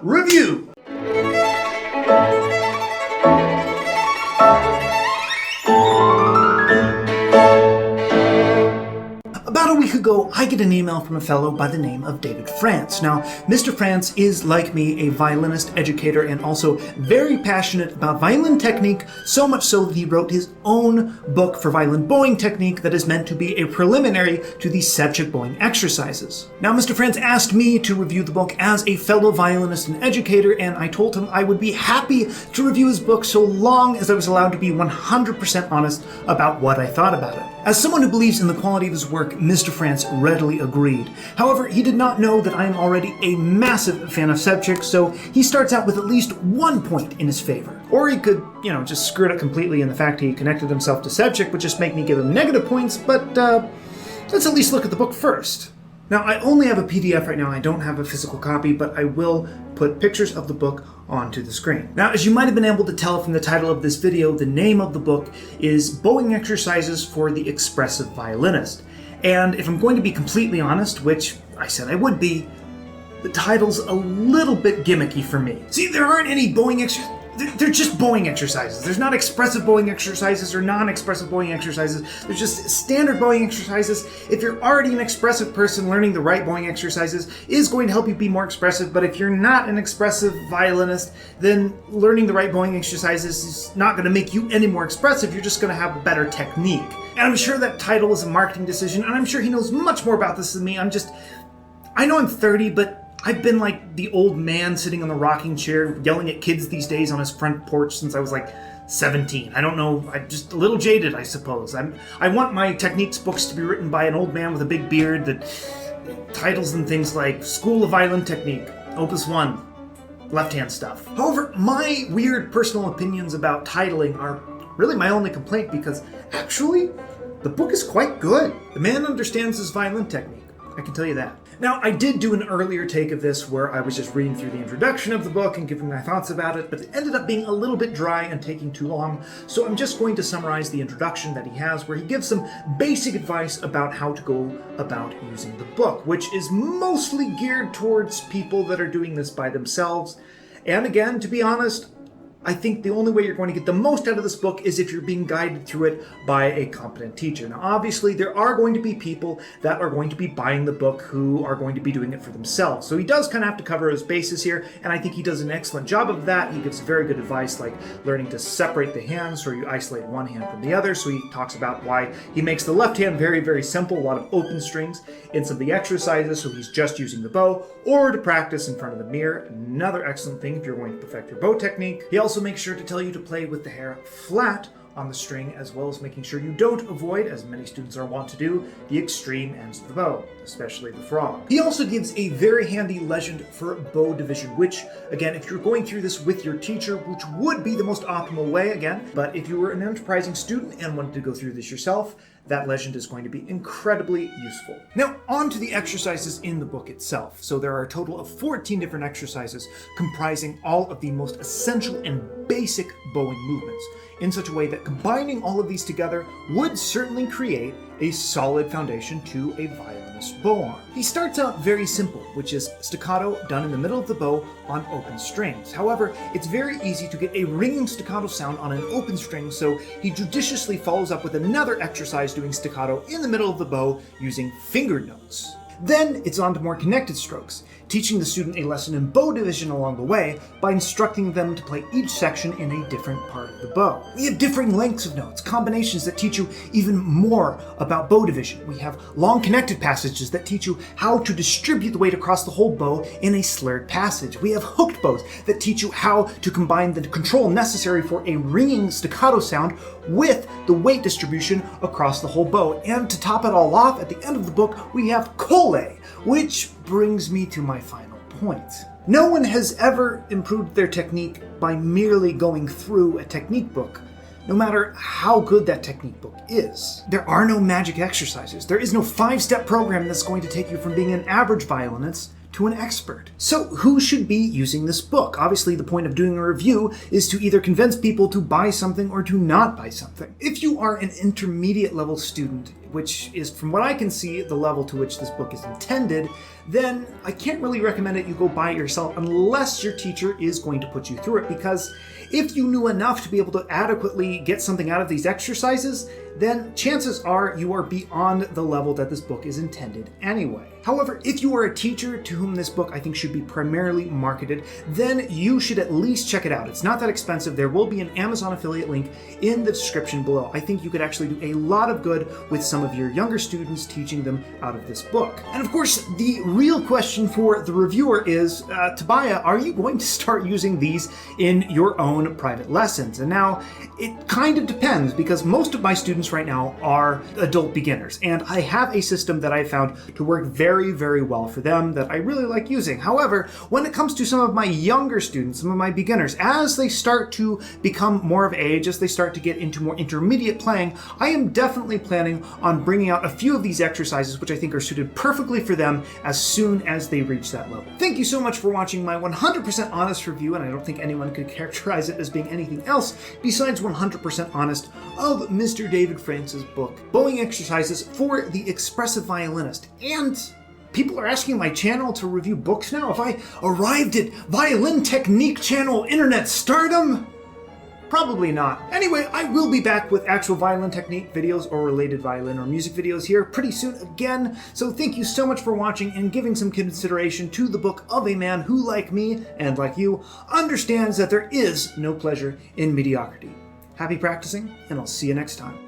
review. About a week ago, I get an email from a fellow by the name of David France. Now, Mr. France is, like me, a violinist, educator, and also very passionate about violin technique, so much so that he wrote his own book for violin bowing technique that is meant to be a preliminary to the subject bowing exercises. Now, Mr. France asked me to review the book as a fellow violinist and educator, and I told him I would be happy to review his book so long as I was allowed to be 100% honest about what I thought about it. As someone who believes in the quality of his work, Mr. France readily agreed. However, he did not know that I am already a massive fan of subjects, so he starts out with at least 1 point in his favor. Or he could, just screw it up completely, and the fact he connected himself to subject would just make me give him negative points, but let's at least look at the book first. Now, I only have a PDF right now. I don't have a physical copy, but I will put pictures of the book onto the screen. Now, as you might have been able to tell from the title of this video, the name of the book is Bowing Exercises for the Expressive Violinist. And if I'm going to be completely honest, which I said I would be, the title's a little bit gimmicky for me. See, there aren't any bowing exercises. They're just bowing exercises. There's not expressive bowing exercises or non-expressive bowing exercises. There's just standard bowing exercises. If you're already an expressive person, learning the right bowing exercises is going to help you be more expressive. But if you're not an expressive violinist, then learning the right bowing exercises is not going to make you any more expressive. You're just going to have better technique. And I'm sure that title was a marketing decision, and I'm sure he knows much more about this than me. I know I'm 30, but I've been like the old man sitting on the rocking chair yelling at kids these days on his front porch since I was like 17. I don't know, I'm just a little jaded, I suppose. I want my techniques books to be written by an old man with a big beard that titles them things like School of Violin Technique, Opus 1, left-hand stuff. However, my weird personal opinions about titling are really my only complaint because actually, the book is quite good. The man understands his violin technique. I can tell you that. Now, I did do an earlier take of this where I was just reading through the introduction of the book and giving my thoughts about it, but it ended up being a little bit dry and taking too long, so I'm just going to summarize the introduction that he has, where he gives some basic advice about how to go about using the book, which is mostly geared towards people that are doing this by themselves. And again, to be honest, I think the only way you're going to get the most out of this book is if you're being guided through it by a competent teacher. Now, obviously, there are going to be people that are going to be buying the book who are going to be doing it for themselves. So he does kind of have to cover his bases here, and I think he does an excellent job of that. He gives very good advice, like learning to separate the hands so you isolate one hand from the other. So he talks about why he makes the left hand very, very simple, a lot of open strings in some of the exercises, so he's just using the bow, or to practice in front of the mirror. Another excellent thing if you're going to perfect your bow technique. He also makes sure to tell you to play with the hair flat on the string, as well as making sure you don't avoid, as many students are wont to do, the extreme ends of the bow, especially the frog. He also gives a very handy legend for bow division, which, again, if you're going through this with your teacher, which would be the most optimal way, again, but if you were an enterprising student and wanted to go through this yourself, that legend is going to be incredibly useful. Now, on to the exercises in the book itself. So there are a total of 14 different exercises comprising all of the most essential and basic bowing movements, in such a way that combining all of these together would certainly create a solid foundation to a violinist bow arm. He starts out very simple, which is staccato done in the middle of the bow on open strings. However, it's very easy to get a ringing staccato sound on an open string, so he judiciously follows up with another exercise doing staccato in the middle of the bow using fingered notes. Then it's on to more connected strokes, teaching the student a lesson in bow division along the way by instructing them to play each section in a different part of the bow. We have differing lengths of notes, combinations that teach you even more about bow division. We have long connected passages that teach you how to distribute the weight across the whole bow in a slurred passage. We have hooked bows that teach you how to combine the control necessary for a ringing staccato sound with the weight distribution across the whole bow. And to top it all off, at the end of the book, we have colle, which brings me to my final point. No one has ever improved their technique by merely going through a technique book, no matter how good that technique book is. There are no magic exercises. There is no 5-step program that's going to take you from being an average violinist to an expert. So who should be using this book? Obviously, the point of doing a review is to either convince people to buy something or to not buy something. If you are an intermediate level student, which is, from what I can see, the level to which this book is intended, then I can't really recommend it you go buy it yourself unless your teacher is going to put you through it, because if you knew enough to be able to adequately get something out of these exercises, then chances are you are beyond the level that this book is intended anyway. However, if you are a teacher to whom this book I think should be primarily marketed, then you should at least check it out. It's not that expensive. There will be an Amazon affiliate link in the description below. I think you could actually do a lot of good with some of your younger students, teaching them out of this book. And of course, the real question for the reviewer is, Tobiah, are you going to start using these in your own private lessons? And now, it kind of depends, because most of my students right now are adult beginners, and I have a system that I found to work very, very well for them that I really like using. However, when it comes to some of my younger students, some of my beginners, as they start to become more of age, as they start to get into more intermediate playing, I am definitely planning on bringing out a few of these exercises which I think are suited perfectly for them as soon as they reach that level. Thank you so much for watching my 100% honest review, and I don't think anyone could characterize it as being anything else besides 100% honest, of Mr. David France's book, Bowing Exercises for the Expressive Violinist. And people are asking my channel to review books now? Have I arrived at violin technique channel internet stardom? Probably not. Anyway, I will be back with actual violin technique videos or related violin or music videos here pretty soon again. So thank you so much for watching and giving some consideration to the book of a man who, like me and like you, understands that there is no pleasure in mediocrity. Happy practicing, and I'll see you next time.